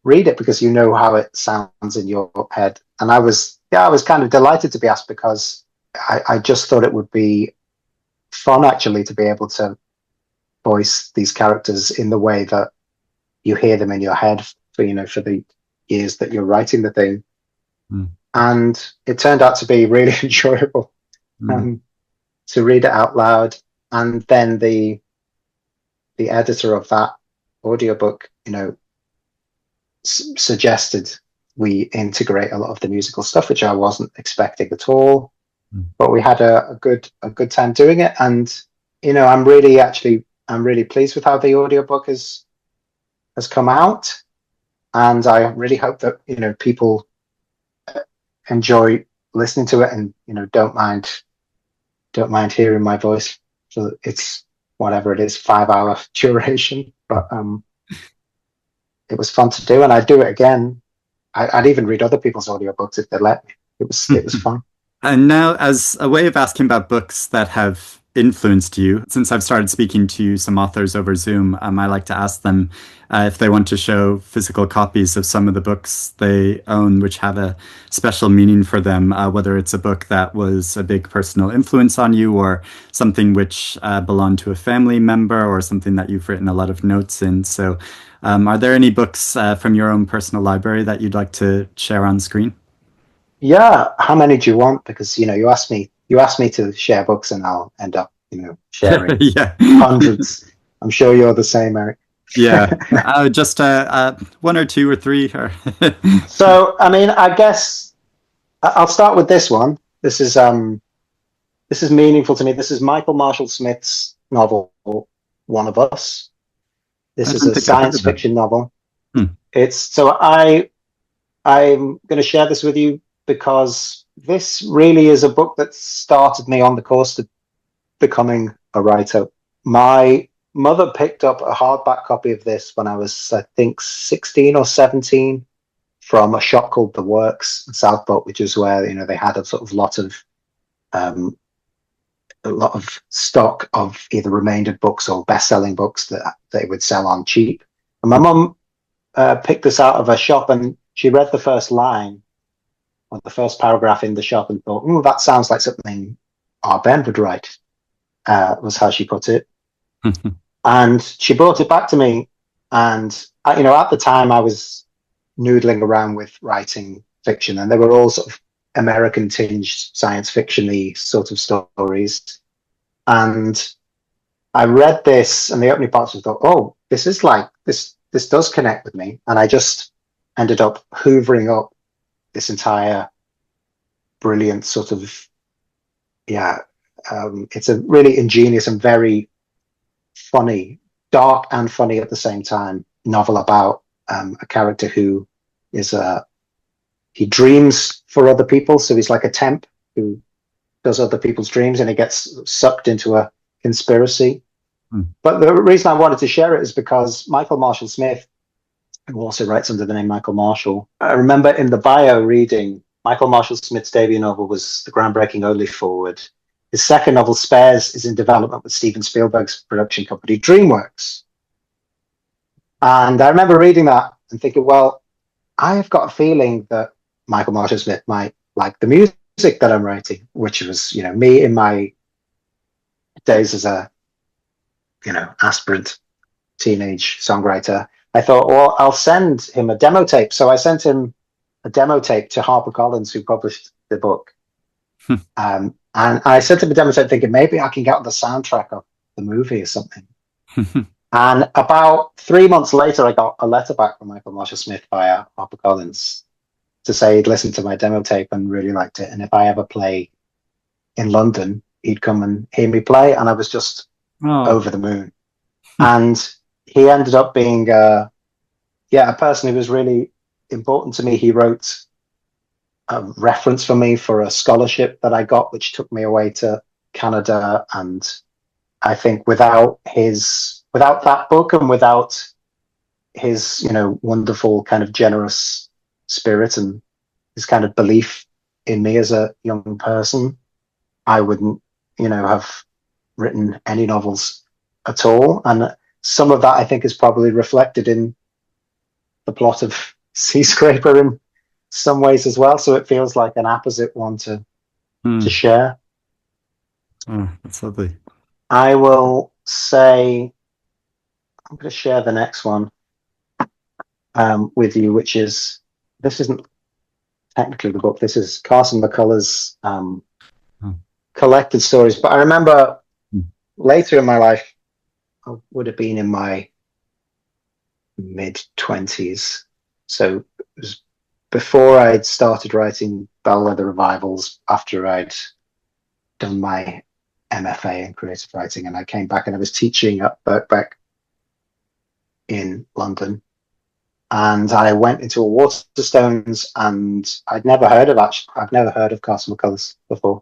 read it because you know how it sounds in your head. And I was kind of delighted to be asked, because I just thought it would be fun actually to be able to voice these characters in the way that you hear them in your head for the years that you're writing the thing. And it turned out to be really enjoyable to read it out loud. And then the editor of that audiobook, suggested we integrate a lot of the musical stuff, which I wasn't expecting at all.
Mm.
But we had a good time doing it, and I'm really pleased with how the audiobook has come out, and I really hope that people enjoy listening to it, and don't mind hearing my voice. So it's whatever it is, 5 hour duration, but it was fun to do, and I'd do it again. I'd even read other people's audiobooks if they let me. It was fun.
And now, as a way of asking about books that have influenced you, since I've started speaking to some authors over Zoom, I like to ask them if they want to show physical copies of some of the books they own, which have a special meaning for them, whether it's a book that was a big personal influence on you, or something which belonged to a family member, or something that you've written a lot of notes in. So, are there any books from your own personal library that you'd like to share on screen?
Yeah, how many do you want? Because you asked me to share books, and I'll end up sharing
Yeah.
hundreds. I'm sure you're the same, Eric.
Yeah, just one or two or three. Or
So, I mean, I guess I'll start with this one. This is meaningful to me. This is Michael Marshall Smith's novel, One of Us.
I
This is
don't
a
think I've heard
science
of that.
fiction novel.
Hmm.
It's so I'm going to share this with you because this really is a book that started me on the course to becoming a writer. My mother picked up a hardback copy of this when I was, I think, 16 or 17 from a shop called The Works in Southport, which is where they had a sort of um, lot of stock of either remaindered books or best-selling books that they would sell on cheap. And my mum picked this out of a shop, and she read the first line or the first paragraph in the shop and thought, "Oh, that sounds like something our Ben would write," was how she put it. And she brought it back to me. And, at the time I was noodling around with writing fiction, and they were all sort of American tinged science fiction-y sort of stories. And I read this, and the opening parts was thought, "Oh, this is like this does connect with me." And I just ended up hoovering up this entire brilliant sort of, yeah, it's a really ingenious and very funny, dark and funny at the same time novel about a character who is he dreams for other people, so he's like a temp who does other people's dreams, and he gets sucked into a conspiracy. But the reason I wanted to share it is because Michael Marshall Smith, who also writes under the name Michael Marshall, I remember in the bio reading Michael Marshall Smith's debut novel was the groundbreaking Only Forward. His second novel, Spares, is in development with Steven Spielberg's production company, DreamWorks. And I remember reading that and thinking, well, I have got a feeling that Michael Marshall Smith might like the music that I'm writing, which was, me in my days as a, aspirant teenage songwriter. I thought, well, I'll send him a demo tape. So I sent him a demo tape to HarperCollins, who published the book. And I sent him a demo tape thinking maybe I can get on the soundtrack of the movie or something. And about 3 months later, I got a letter back from Michael Marshall Smith via HarperCollins to say he'd listened to my demo tape and really liked it. And if I ever play in London, he'd come and hear me play. And I was just over the moon. And he ended up being, a person who was really important to me. He wrote a reference for me for a scholarship that I got, which took me away to Canada. And I think without that book and without his, wonderful kind of generous spirit and his kind of belief in me as a young person, I wouldn't, have written any novels at all. And some of that I think is probably reflected in the plot of Seascraper in some ways as well. So it feels like an apposite one to share.
Oh, that's lovely.
I will say, I'm going to share the next one with you, which is, this isn't technically the book. This is Carson McCullers' collected stories. But I remember later in my life, I would have been in my mid-20s. So it was before I'd started writing bellwether revivals, after I'd done my MFA in creative writing, and I came back and I was teaching at Birkbeck in London. And I went into a Waterstones, and I've never heard of Carson McCullers before,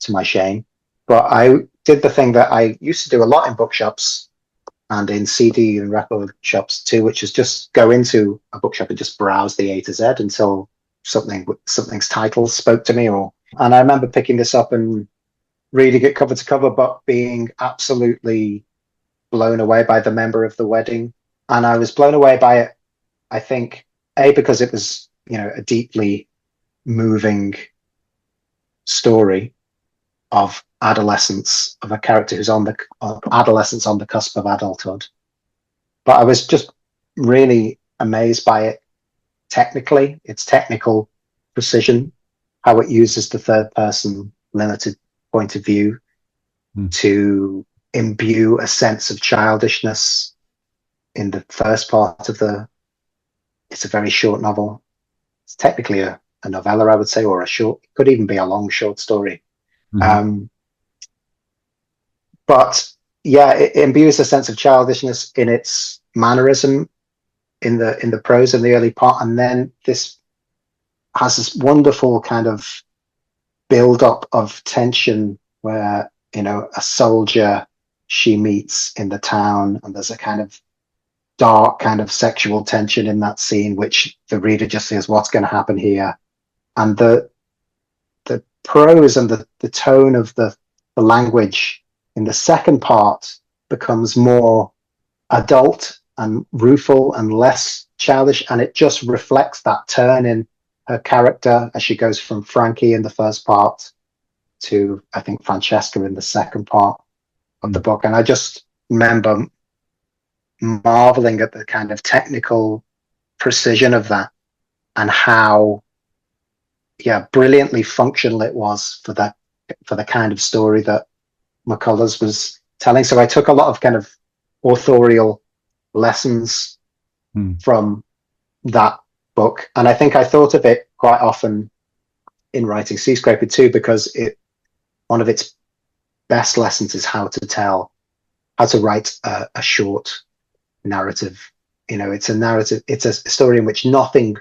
to my shame. But I did the thing that I used to do a lot in bookshops and in CD and record shops too, which is just go into a bookshop and just browse the A to Z until something's title spoke to me. And I remember picking this up and reading it cover to cover, but being absolutely blown away by the member of the wedding. And I was blown away by it, I think, because it was, a deeply moving story of adolescence, of a character who's of adolescence on the cusp of adulthood. But I was just really amazed by it technically, its technical precision, how it uses the third person limited point of view to imbue a sense of childishness in the first part of it's a very short novel. It's technically a novella, I would say, or it could even be a long short story. But yeah, it imbues a sense of childishness in its mannerism in the prose in the early part, and then this has this wonderful kind of build up of tension where a soldier she meets in the town, and there's a kind of dark kind of sexual tension in that scene, which the reader just says, what's going to happen here? And the prose and the tone of the language in the second part becomes more adult and rueful and less childish, and it just reflects that turn in her character as she goes from Frankie in the first part to, I think, Francesca in the second part of the book. And I just remember marveling at the kind of technical precision of that, and how brilliantly functional it was for the kind of story that McCullers was telling. So I took a lot of kind of authorial lessons from that book, and I think I thought of it quite often in writing Seascraper too, because one of its best lessons is how to write a short narrative. It's a narrative, it's a story in which nothing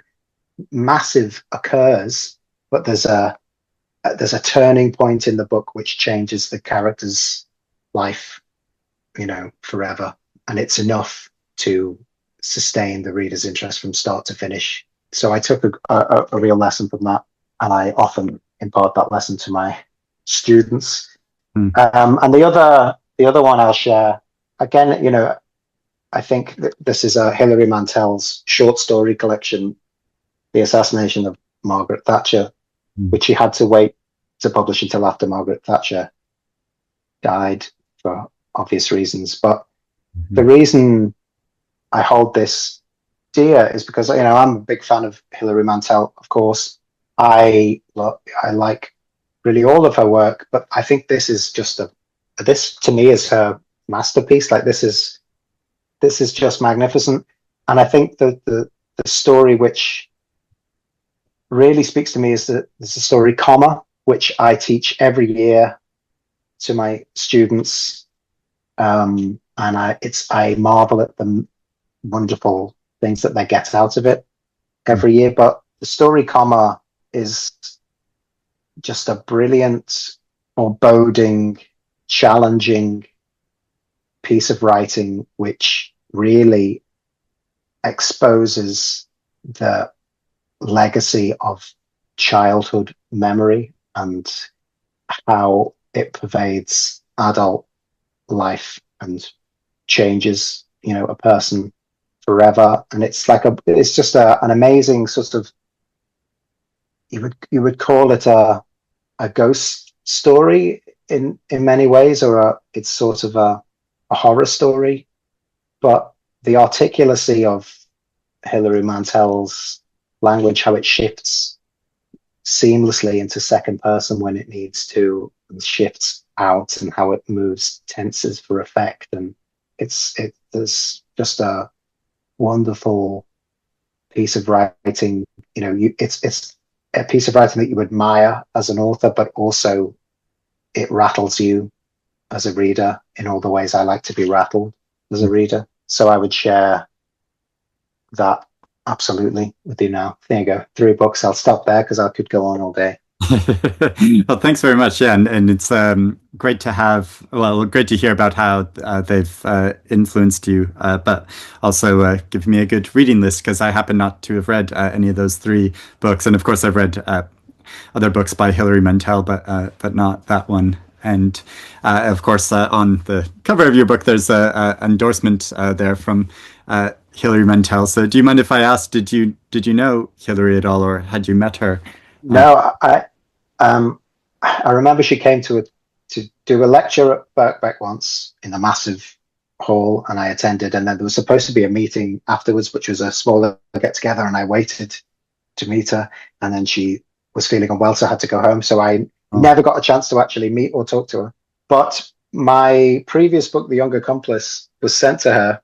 massive occurs, but there's a turning point in the book which changes the character's life, forever, and it's enough to sustain the reader's interest from start to finish. So I took a real lesson from that, and I often impart that lesson to my students. And the other one I'll share, again, I think that this is Hilary Mantel's short story collection, The Assassination of Margaret Thatcher, which she had to wait to publish until after Margaret Thatcher died for obvious reasons. But the reason I hold this dear is because I'm a big fan of Hilary Mantel. Of course, I like really all of her work, but I think this is just this to me is her masterpiece. Like this is just magnificent. And I think that the story which really speaks to me is the story Comma, which I teach every year to my students. And I marvel at the wonderful things that they get out of it every year. But the story Comma is just a brilliant, foreboding, challenging piece of writing, which really exposes the legacy of childhood memory and how it pervades adult life and changes, a person forever. And it's it's just an amazing sort of, you would call it a ghost story in many ways, or it's sort of a horror story. But the articulacy of Hilary Mantel's language, how it shifts seamlessly into second person when it needs to, and shifts out, and how it moves tenses for effect, and there's just a wonderful piece of writing, it's a piece of writing that you admire as an author, but also it rattles you as a reader in all the ways I like to be rattled as a reader. So I would share that absolutely with you now. There you go. 3 books. I'll stop there because I could go on all day.
Well, thanks very much. Yeah, and it's great to have, well, great to hear about how they've influenced you, but also give me a good reading list because I happen not to have read any of those 3 books. And of course, I've read other books by Hilary Mantel, but not that one. And of course, on the cover of your book, there's a endorsement there from Hilary Mantel. So, do you mind if I ask, did you know Hilary at all, or had you met her?
No, I remember she came to do a lecture at Birkbeck once in a massive hall, and I attended. And then there was supposed to be a meeting afterwards, which was a smaller get together, and I waited to meet her. And then she was feeling unwell, so I had to go home. So I never got a chance to actually meet or talk to her. But my previous book, The Young Accomplice, was sent to her,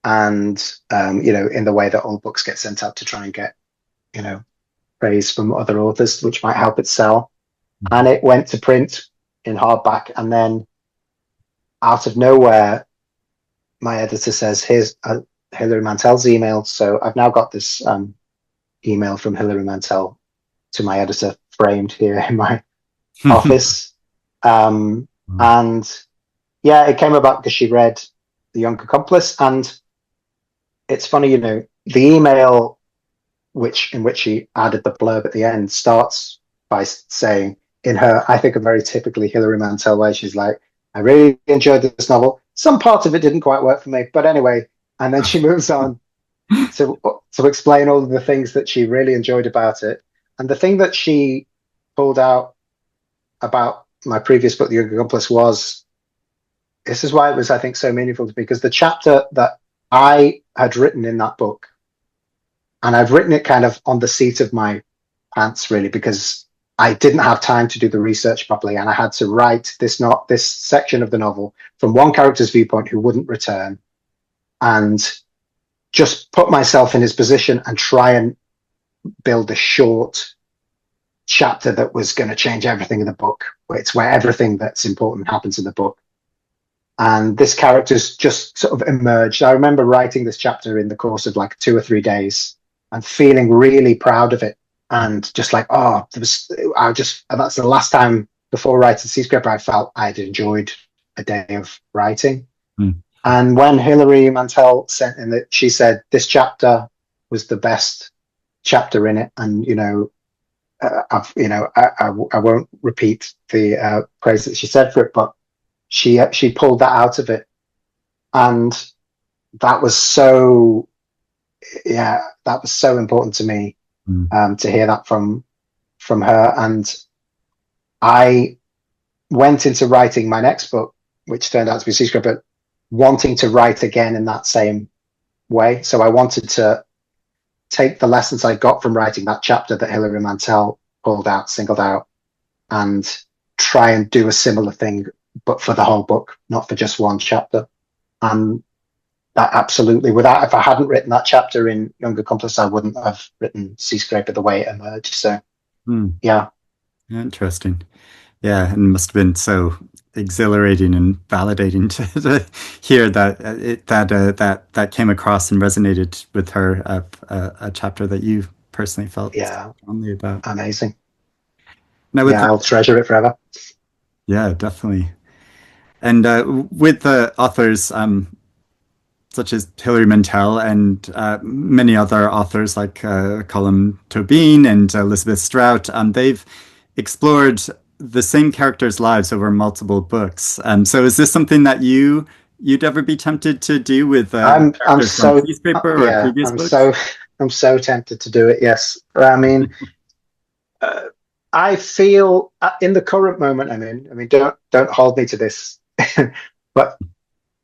and in the way that all books get sent out to try and get praise from other authors, which might help it sell. And it went to print in hardback, and then out of nowhere, my editor says, "Here's Hilary Mantel's email." So I've now got this email from Hilary Mantel to my editor framed here in my office. And yeah, it came about because she read The Young Accomplice. And it's funny, the email in which she added the blurb at the end starts by saying, in her, I think, a very typically Hilary Mantel way, she's like, "I really enjoyed this novel. Some part of it didn't quite work for me, but anyway." And then she moves on to explain all of the things that she really enjoyed about it. And the thing that she pulled out about my previous book, The Young Accomplice, this is why it was, I think, so meaningful to me, because the chapter that I had written in that book, and I've written it kind of on the seat of my pants, really, because I didn't have time to do the research properly, and I had to write this section of the novel from one character's viewpoint who wouldn't return, and just put myself in his position and try and build a short chapter that was going to change everything in the book. It's where everything that's important happens in the book. And this character's just sort of emerged. I remember writing this chapter in the course of like 2 or 3 days and feeling really proud of it. And just like, and that's the last time before writing Seascraper I felt I'd enjoyed a day of writing. And when Hilary Mantel sent in that, she said this chapter was the best chapter in it. And, I won't repeat the praise that she said for it, but she pulled that out of it. And that was so important to me. To hear that from her. And I went into writing my next book, which turned out to be Seascraper, wanting to write again in that same way. So I wanted to take the lessons I got from writing that chapter that Hilary Mantel singled out, and try and do a similar thing, but for the whole book, not for just one chapter. And that absolutely, if I hadn't written that chapter in Young Accomplice, I wouldn't have written Seascraper the way it emerged. So, yeah.
Interesting. Yeah, and it must have been so exhilarating and validating to hear that came across and resonated with her, a chapter that you personally felt strongly about.
Amazing.
Now,
I'll treasure it forever.
Yeah, definitely. And with the authors, such as Hilary Mantel and many other authors like Colm Tóibín and Elizabeth Strout, they've explored the same characters' lives over multiple books. So is this something that you'd ever be tempted to do with
I'm so
Seascraper or previous books?
I'm so tempted to do it. Yes, I mean, I feel in the current moment I'm in. I mean, don't hold me to this, but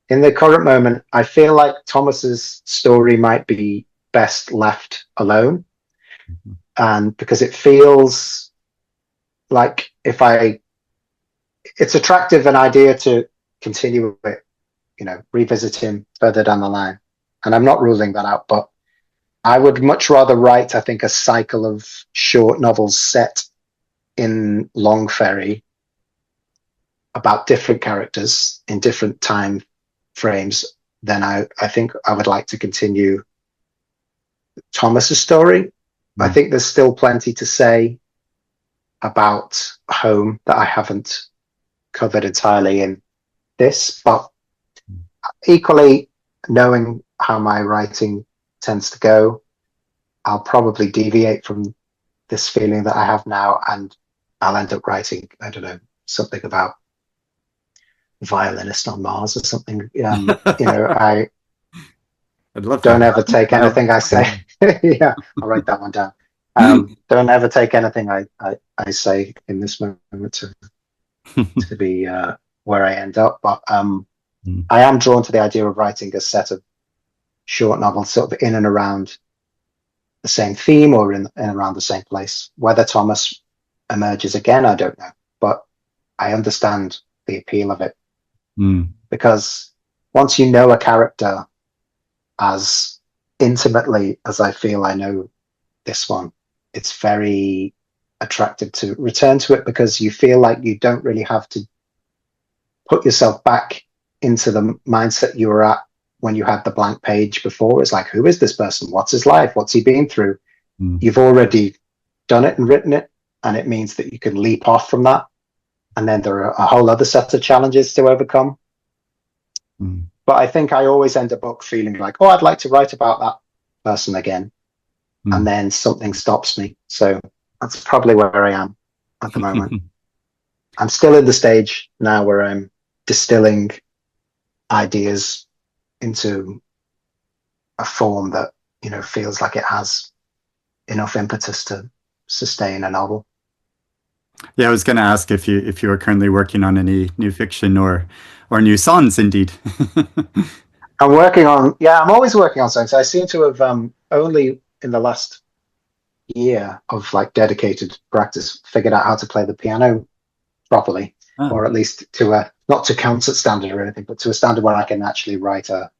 in the current moment, I feel like Thomas's story might be best left alone, and because it feels like it's attractive an idea to continue it, revisit him further down the line, and I'm not ruling that out, but I would much rather write, I think, a cycle of short novels set in Longferry about different characters in different time frames than I think I would like to continue Thomas's story. I think there's still plenty to say about home that I haven't covered entirely in this, but equally, knowing how my writing tends to go, I'll probably deviate from this feeling that I have now, and I'll end up writing, I don't know, something about violinist on Mars or something. I
I'd love
don't
that.
ever take anything I say. Yeah, I'll write that one down. Don't ever take anything I say in this moment to be where I end up. But I am drawn to the idea of writing a set of short novels sort of in and around the same theme or in and around the same place. Whether Thomas emerges again, I don't know. But I understand the appeal of it. Because once you know a character as intimately as I feel I know this one, it's very attractive to return to it, because you feel like you don't really have to put yourself back into the mindset you were at when you had the blank page before. It's like, who is this person? What's his life? What's he been through? You've already done it and written it, and it means that you can leap off from that. And then there are a whole other set of challenges to overcome. But I think I always end a book feeling like, oh, I'd like to write about that person again. And then something stops me. So that's probably where I am at the moment. I'm still in the stage now where I'm distilling ideas into a form that, feels like it has enough impetus to sustain a novel.
Yeah, I was going to ask if you are currently working on any new fiction or new songs, indeed.
I'm always working on songs. I seem to have only in the last year of like dedicated practice figured out how to play the piano properly, or at least to not to concert standard or anything, but to a standard where I can actually write a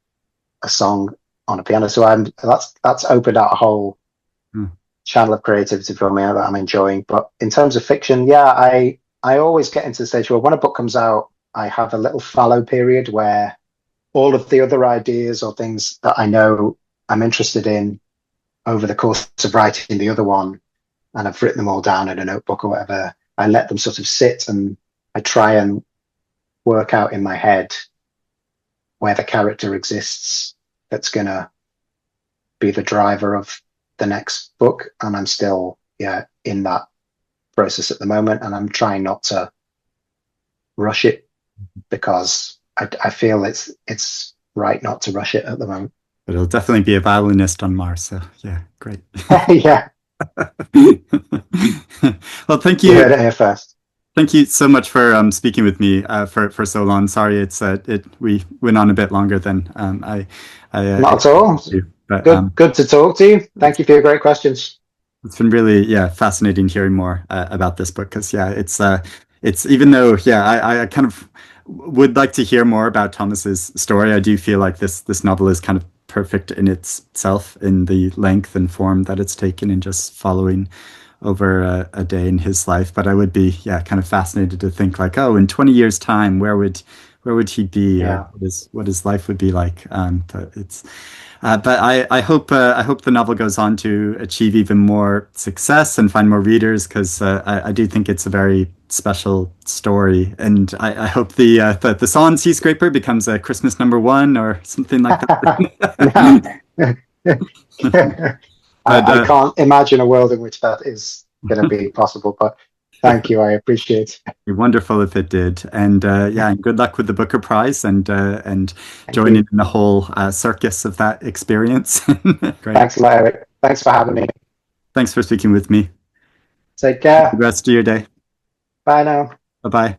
song on a piano. So that's opened out a whole channel of creativity for me that I'm enjoying. But in terms of fiction, I always get into the stage where when a book comes out, I have a little fallow period where all of the other ideas or things that I know I'm interested in over the course of writing the other one, and I've written them all down in a notebook or whatever, I let them sort of sit and I try and work out in my head where the character exists that's going to be the driver of the next book. And I'm still, in that process at the moment. And I'm trying not to rush it, because I feel it's right not to rush it at the moment.
But it'll definitely be a violinist on Mars. So yeah, great.
Yeah.
Well, thank
You
you.
heard it here first.
Thank you so much for speaking with me for so long. Sorry, we went on a bit longer than I
not at all. But, good to talk to you. Thank you for your great questions.
It's been really fascinating hearing more about this book, because it's even though I kind of would like to hear more about Thomas's story. I do feel like this novel is kind of perfect in itself, in the length and form that it's taken, in just following over a day in his life. But I would be kind of fascinated to think like, oh, in 20 years time, where would he be, or what his life would be like. But I hope the novel goes on to achieve even more success and find more readers, because I do think it's a very special story, and I hope the song Seascraper becomes a Christmas #1 or something like that.
I can't imagine a world in which that is going to be possible, but thank you. I appreciate it.
It'd be wonderful if it did. And and good luck with the Booker Prize, and joining in the whole circus of that experience. Great.
Thanks a lot, Eric. Thanks for having me.
Thanks for speaking with me.
Take care.
Have the rest of your day.
Bye now.
Bye-bye.